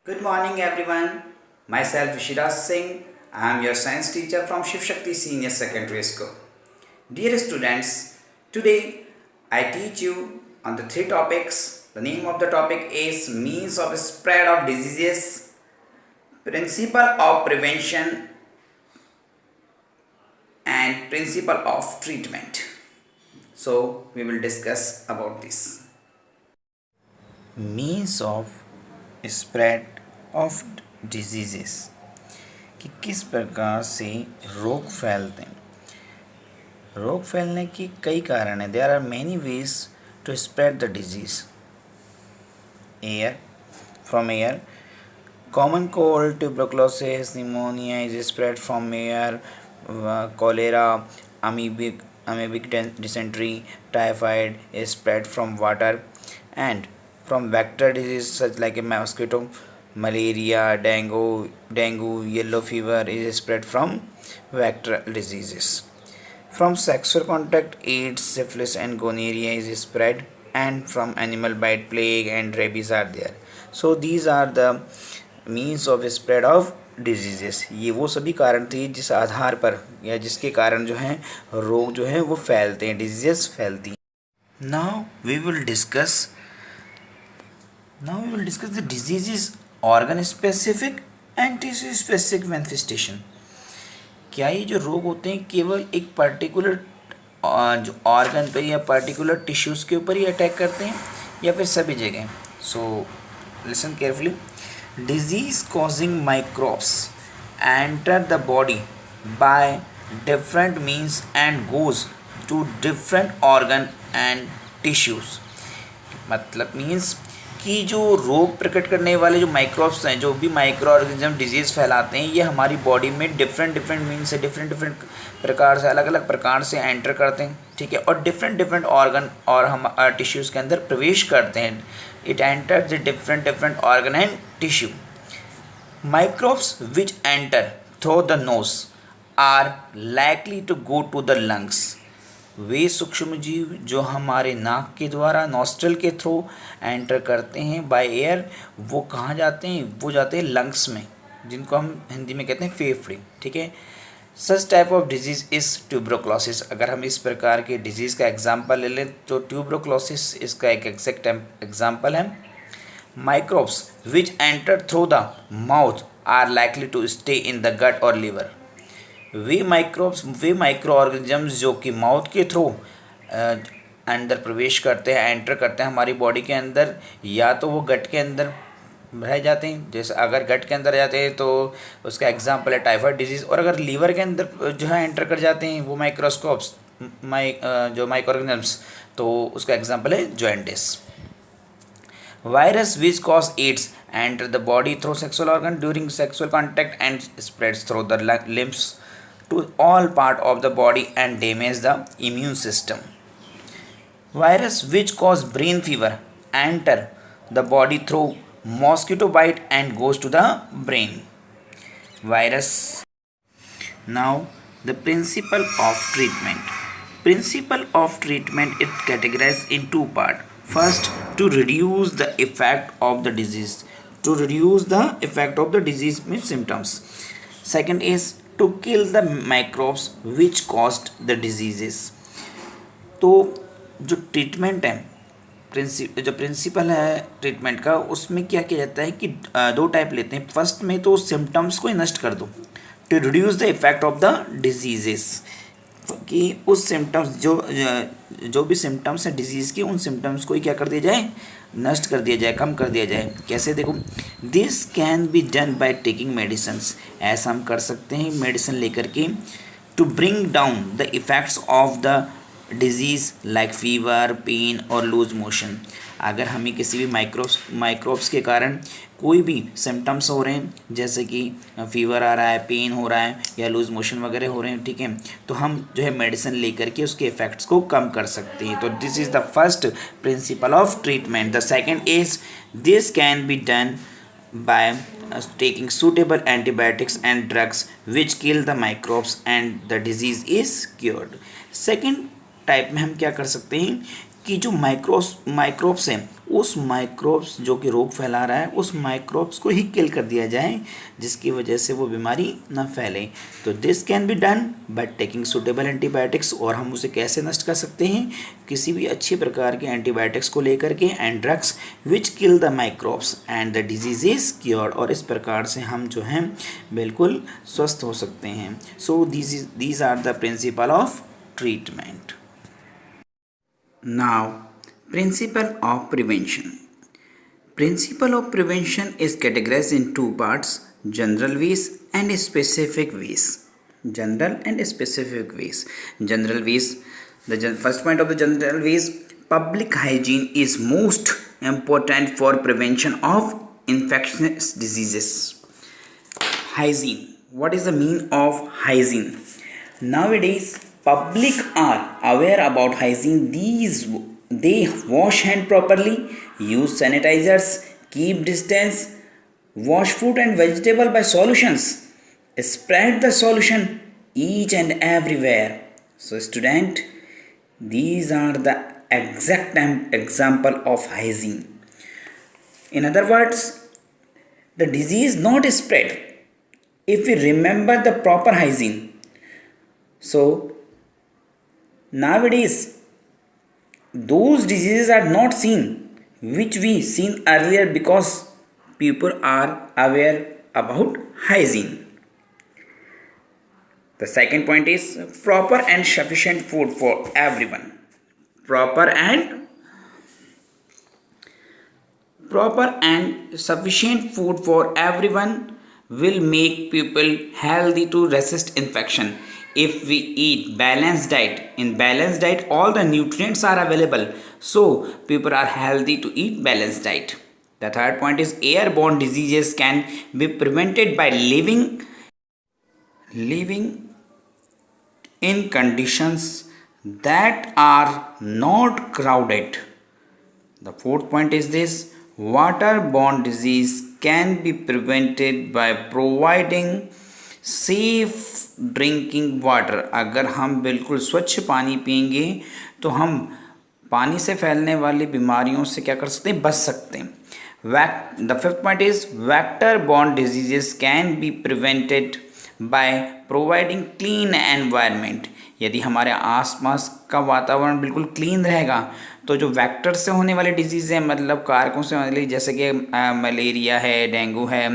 Good morning, everyone. Myself Shiraj Singh. I am your science teacher from Shiv Shakti Senior Secondary School. Dear students, today I teach you on the three topics. The name of the topic is means of spread of diseases, principle of prevention, and principle of treatment. So we will discuss about this. Means of spread of diseases कि किस प्रकार से रोग फैलते हैं। रोग फैलने के कई कारण हैं। There are many ways to spread the disease. Air, from air, common cold, tuberculosis, pneumonia is spread from air, cholera, amoebic dysentery, typhoid is spread from water, and from vector disease such like a mosquito, malaria, dengue, yellow fever is spread from vector diseases. From sexual contact, AIDS, syphilis and gonorrhea is spread, and from animal bite, plague and rabies are there. So these are the means of spread of diseases. ये वो सभी कारण थे जिस आधार पर या जिसके कारण जो है रोग जो है वो फैलते हैं, डिजीज़ेस फैलती हैं। Now we will discuss the diseases organ specific and tissue specific manifestation. क्या ये जो रोग होते हैं केवल एक पर्टिकुलर जो ऑर्गन पे या पर्टिकुलर टिश्यूज़ के ऊपर ही अटैक करते हैं या फिर सभी जगह? So listen carefully. Disease causing microbes enter the body by different means and goes to different organ and tissues। मतलब मीन्स कि जो रोग प्रकट करने वाले जो माइक्रोब्स हैं, जो भी माइक्रो ऑर्गेनिज्म डिजीज़ फैलाते हैं, ये हमारी बॉडी में डिफरेंट मीन्स से डिफरेंट प्रकार से अलग अलग प्रकार से एंटर करते हैं, ठीक है, और डिफरेंट ऑर्गन और हम टिश्यूज़ के अंदर प्रवेश करते हैं। It enter the different organ and tissue. Microbes which enter through the nose are likely to go to the lungs. वे सूक्ष्म जीव जो हमारे नाक के द्वारा नॉस्ट्रल के थ्रू एंटर करते हैं बाय एयर, वो कहाँ जाते हैं? वो जाते हैं लंग्स में, जिनको हम हिंदी में कहते हैं फेफड़े, ठीक है। Such type of disease is tuberculosis. अगर हम इस प्रकार के डिजीज़ का एग्जांपल ले लें तो ट्यूबरकुलोसिस इसका एक एग्जैक्ट एग्जांपल है। Microbes which enter through the mouth are likely to stay in the gut और लिवर। वे माइक्रो ऑर्गेनिजम्स जो कि माउथ के थ्रू अंदर प्रवेश करते हैं, एंटर करते हैं हमारी बॉडी के अंदर, या तो वो गट के अंदर रह जाते हैं। जैसे अगर गट के अंदर जाते हैं तो उसका एग्जांपल है टाइफाइड डिजीज़, और अगर लीवर के अंदर जो है एंटर कर जाते हैं वो माइक्रोस्कोप्स जो माइक्रो ऑर्गेनिजम्स, तो उसका एग्जांपल है jaundice. Virus which cause AIDS enter the body through sexual organ during sexual contact and spreads through the lymphs to all part of the body and damage the immune system. Virus which cause brain fever enter the body through mosquito bite and goes to the brain. Virus. Now the principle of treatment. Principle of treatment is categorized in two parts. First, to reduce the effect of the disease. To reduce the effect of the disease means symptoms. Second is to kill the microbes which caused the diseases। तो जो treatment है, जो principal है treatment का, उसमें क्या किया जाता है कि दो टाइप लेते हैं। फर्स्ट में तो सिम्टम्स को ही नष्ट कर दो, to reduce the effect of the diseases, कि उस सिम्टम्स जो भी सिम्टम्स हैं डिजीज़ के, उन सिम्टम्स को ही क्या कर दिया जाए? नष्ट कर दिया जाए, कम कर दिया जाए। कैसे? देखो, this can be done by taking medicines. ऐसा हम कर सकते हैं मेडिसिन लेकर के, to bring down the effects of the disease like fever, pain और लूज मोशन। अगर हमें किसी भी माइक्रोब्स के कारण कोई भी सिम्टम्स हो रहे हैं, जैसे कि फीवर आ रहा है, पेन हो रहा है या लूज मोशन वगैरह हो रहे हैं, ठीक है, तो हम जो है मेडिसिन लेकर के उसके इफ़ेक्ट्स को कम कर सकते हैं। तो this is the first principle of treatment. The second is this can be done bye taking suitable antibiotics and drugs which kill the microbes and the disease is cured। Second type में हम क्या कर सकते हैं कि जो microbes हैं, उस माइक्रोब्स जो कि रोग फैला रहा है, उस माइक्रोब्स को ही किल कर दिया जाए, जिसकी वजह से वो बीमारी ना फैले। तो this can be done by taking suitable antibiotics. और हम उसे कैसे नष्ट कर सकते हैं? किसी भी अच्छी प्रकार के एंटीबायोटिक्स को लेकर के, and drugs which kill the microbes and the disease is cured. और इस प्रकार से हम जो हैं बिल्कुल स्वस्थ हो सकते हैं। So these are the principle of treatment. Now, principle of prevention. Principle of prevention is categorized in two parts: general ways and specific ways. General and specific ways. General ways. The first point of the general ways: public hygiene is most important for prevention of infectious diseases. Hygiene. What is the meaning of hygiene? Nowadays, public are aware about hygiene. They wash hand properly, use sanitizers, keep distance, wash fruit and vegetable by solutions, spread the solution each and everywhere. So student, these are the exact example of hygiene. In other words, the disease not spread if we remember the proper hygiene. So nowadays those diseases are not seen which we seen earlier because people are aware about hygiene. The second point is proper and sufficient food for everyone. Proper and sufficient food for everyone will make people healthy to resist infection. If we eat balanced diet, in balanced diet all the nutrients are available, so people are healthy to eat balanced diet. The third point is airborne diseases can be prevented by living in conditions that are not crowded. The fourth point is this: waterborne disease can be prevented by providing safe drinking water. अगर हम बिल्कुल स्वच्छ पानी पिएंगे तो हम पानी से फैलने वाली बीमारियों से क्या कर सकते हैं? बच सकते हैं। The fifth point is vector borne diseases can be prevented by providing clean environment. यदि हमारे आसपास का वातावरण बिल्कुल क्लीन रहेगा तो जो वेक्टर से होने वाले डिजीज़ हैं, मतलब कारकों से वाली, जैसे कि मलेरिया है, डेंगू है,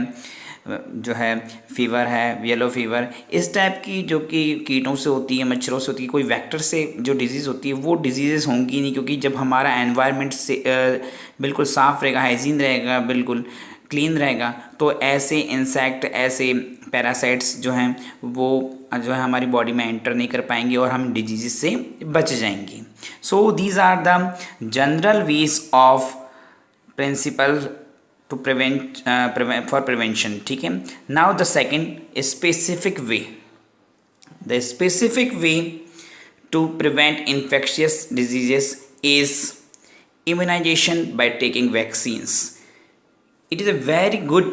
जो है फीवर है, येलो फीवर, इस टाइप की जो कि कीटों से होती है, मच्छरों से होती है, कोई वेक्टर से जो डिजीज़ होती है वो डिजीज़ होंगी नहीं, क्योंकि जब हमारा एनवायरनमेंट से बिल्कुल साफ़ रहेगा, हाइजीन रहेगा, बिल्कुल क्लीन रहेगा, तो ऐसे इंसेक्ट, ऐसे पैरासाइट्स जो हैं वो जो है हमारी बॉडी में एंटर नहीं कर पाएंगे और हम डिजीज़ से बच जाएंगे। So these are the general ways of principle to prevent for prevention. ठीक है। Now the second specific way. The specific way to prevent infectious diseases is immunization by taking vaccines. It is a very good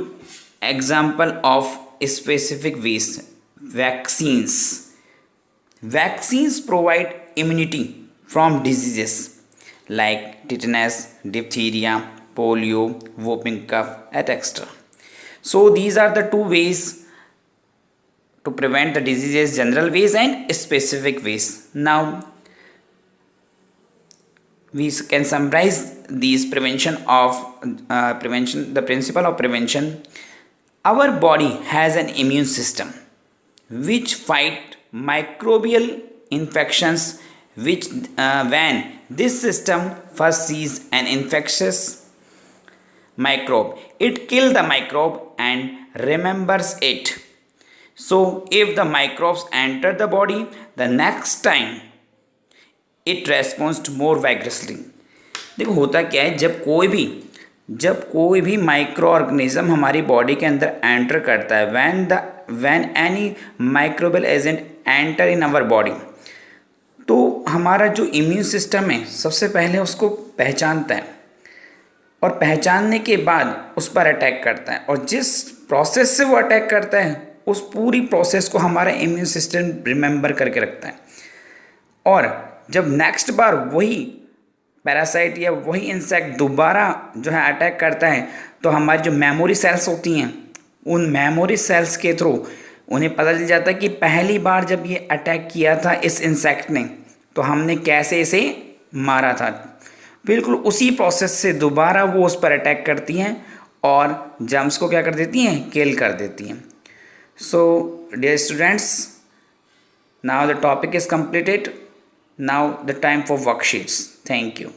example of specific ways. Vaccines. Vaccines provide immunity from diseases like tetanus, diphtheria, polio, whooping cough, etc. So these are the two ways to prevent the diseases: general ways and specific ways. Now we can summarize these prevention of the principle of prevention. Our body has an immune system which fight microbial infections, which when this system first sees an infectious microbe, it kills the microbe and remembers it. So if the microbes enter the body, the next time it response more vigorously. देखो होता क्या है, जब कोई भी micro organism हमारी body के अंदर एंटर करता है, when any microbial agent enter in our body, तो हमारा जो इम्यून सिस्टम है सबसे पहले उसको पहचानता है और पहचानने के बाद उस पर अटैक करता है, और जिस प्रोसेस से वो अटैक करता है उस पूरी प्रोसेस को हमारा इम्यून सिस्टम रिमेंबर करके रखता है। और जब नेक्स्ट बार वही पैरासाइट या वही इंसेक्ट दोबारा जो है अटैक करता है, तो हमारी जो मेमोरी सेल्स होती हैं, उन मेमोरी सेल्स के थ्रू उन्हें पता चल जाता है कि पहली बार जब ये अटैक किया था इस इंसेक्ट ने, तो हमने कैसे इसे मारा था। बिल्कुल उसी प्रोसेस से दोबारा वो उस पर अटैक करती हैं और जर्म्स को क्या कर देती हैं, किल कर देती हैं। So dear students, now the topic is completed. Now the time for worksheets. Thank you.